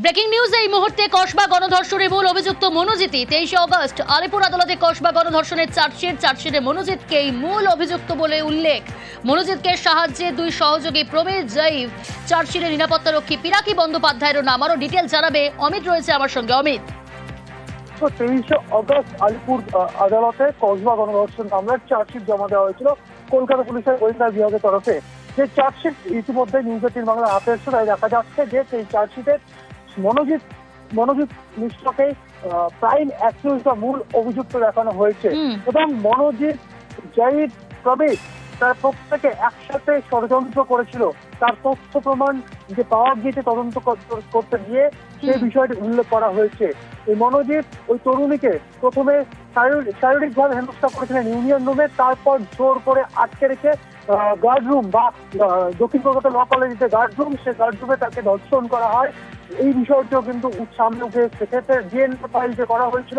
Breaking news এই মুহূর্তে কসবা গণধর্ষণের মূল অভিযুক্ত মনোজিৎ 23 অগস্ট আলিপুর আদালতে কসবা গণধর্ষণের চার্জশিটে মনোজিৎকেই মূল অভিযুক্ত বলে উল্লেখ। মনোজিৎকে সাহায্যে দুই সহযোগী প্রবীর জৈব, চার্জশিটে নিরাপত্তারক্ষী পিনাকি বন্দ্যোপাধ্যায়ের নাম। আরও ডিটেল জানাবে অমিত, রয়েছে আমার সঙ্গে। অমিত, 23 অগস্ট আলিপুর আদালতে কসবা গণধর্ষণ মামলার চার্জশিট জমা দেওয়া হয়েছিল কলকাতা পুলিশের গোয়েন্দা বিভাগের তরফে। যে চার্জশিট ইতিমধ্যে নিউজ 18 বাংলা হাতে এসেছে, তাই দেখা যাচ্ছে যে এই চার্জশিটে মনোজিৎ মিশ্রকে প্রাইম অ্যাকিউজ বা মূল অভিযুক্ত দেখানো হয়েছে এবং মনোজিৎ, জয়ীদ, প্রবীর তার প্রত্যেকে একসাথে ষড়যন্ত্র করেছিল। তার তথ্য প্রমাণ যে পাওয়া গিয়েছে তদন্ত করতে গিয়ে সেই বিষয়টি উল্লেখ করা হয়েছে। এই মনোজিৎ ওই তরুণীকে প্রথমে শারীরিকভাবে হেনস্থা করেছিলেন ইউনিয়ন রুমে, তারপর জোর করে আটকে রেখে গার্ড রুম বা দক্ষিণ কলকাতা ল কলেজে গার্ড রুম, সে গার্ড রুমে তাকে ধর্ষণ করা হয়। এই বিষয়টিও কিন্তু সামনে উঠে এসেছে। সেক্ষেত্রে ডিএনএ প্রোফাইল যে করা হয়েছিল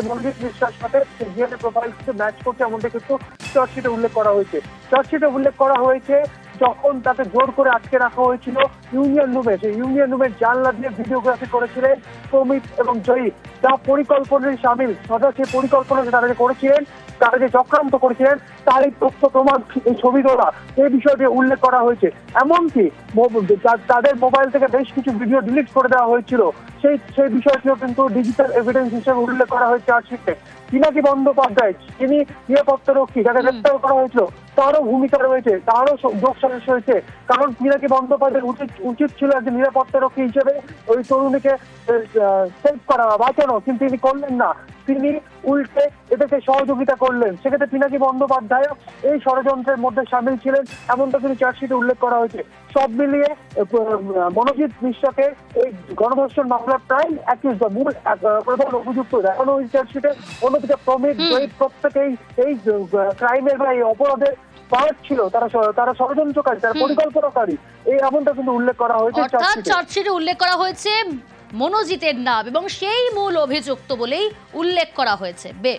মনোজিৎ মিশ্রার সাথে ডিএনএ প্রোফাইল কিন্তু ম্যাচ করছে, এমনটা কিন্তু চার্জশিটে উল্লেখ করা হয়েছে। চার্জশিটে উল্লেখ করা হয়েছে যখন তাকে জোর করে আটকে রাখা হয়েছিল ইউনিয়ন রুমে, সেই ইউনিয়ন রুমের জানলা দিয়ে ভিডিওগ্রাফি করেছিলেন প্রমিত এবং জয়ী, যা পরিকল্পনায় সামিল। সেই পরিকল্পনা যে তারা যে করেছিলেন, তারা যে চক্রান্ত করেছিলেন, তার এই তথ্য প্রমাণ, এই ছবি তোলা, এই বিষয়টি উল্লেখ করা হয়েছে। এমনকি তাদের মোবাইল থেকে বেশ কিছু ভিডিও ডিলিট করে দেওয়া হয়েছিল, সেই বিষয়টিও কিন্তু ডিজিটাল এভিডেন্স হিসেবে উল্লেখ করা হয়েছে চার্জশিটে। পিনাকি বন্দ্যোপাধ্যায়, তিনি নিরাপত্তারক্ষী, যাকে গ্রেপ্তার করা হয়েছিল, তারও ভূমিকা রয়েছে, তারও যোগ সাজস হয়েছে। কারণ পিনাকি বন্দ্যোপাধ্যায় উচিত ছিল একজন নিরাপত্তারক্ষী হিসেবে ওই তরুণীকে সেভ করা, বাঁচানো, কিন্তু তিনি করলেন না। তিনি উল্টে এদেরকে সহযোগিতা করলেন। সেক্ষেত্রে পিনাকি বন্দ্যোপাধ্যায় এই ষড়যন্ত্রের মধ্যে সামিল ছিলেন, এমনটা কিন্তু চার্জশিটে উল্লেখ করা হয়েছে। সব মিলিয়ে মনোজিৎ মিশ্রকে এই গণধর্ষণ মামলার প্রাইম অ্যাকিউজ বা মূল প্রধান অভিযুক্ত দেখানো হয়েছে চার্জশিটে। অন্যদিকে প্রমিত, জয়ীদ প্রত্যেকেই এই ক্রাইমের বা এই অপরাধের পার্ট ছিল, তারা ষড়যন্ত্রকারী, তারা পরিকল্পনাকারী, এই এমনটা কিন্তু উল্লেখ করা হয়েছে। চার্জশিটে উল্লেখ করা হয়েছে মনোজিতের নাম এবং সেই মূল অভিযুক্ত বলেই উল্লেখ করা হয়েছে। বেশ।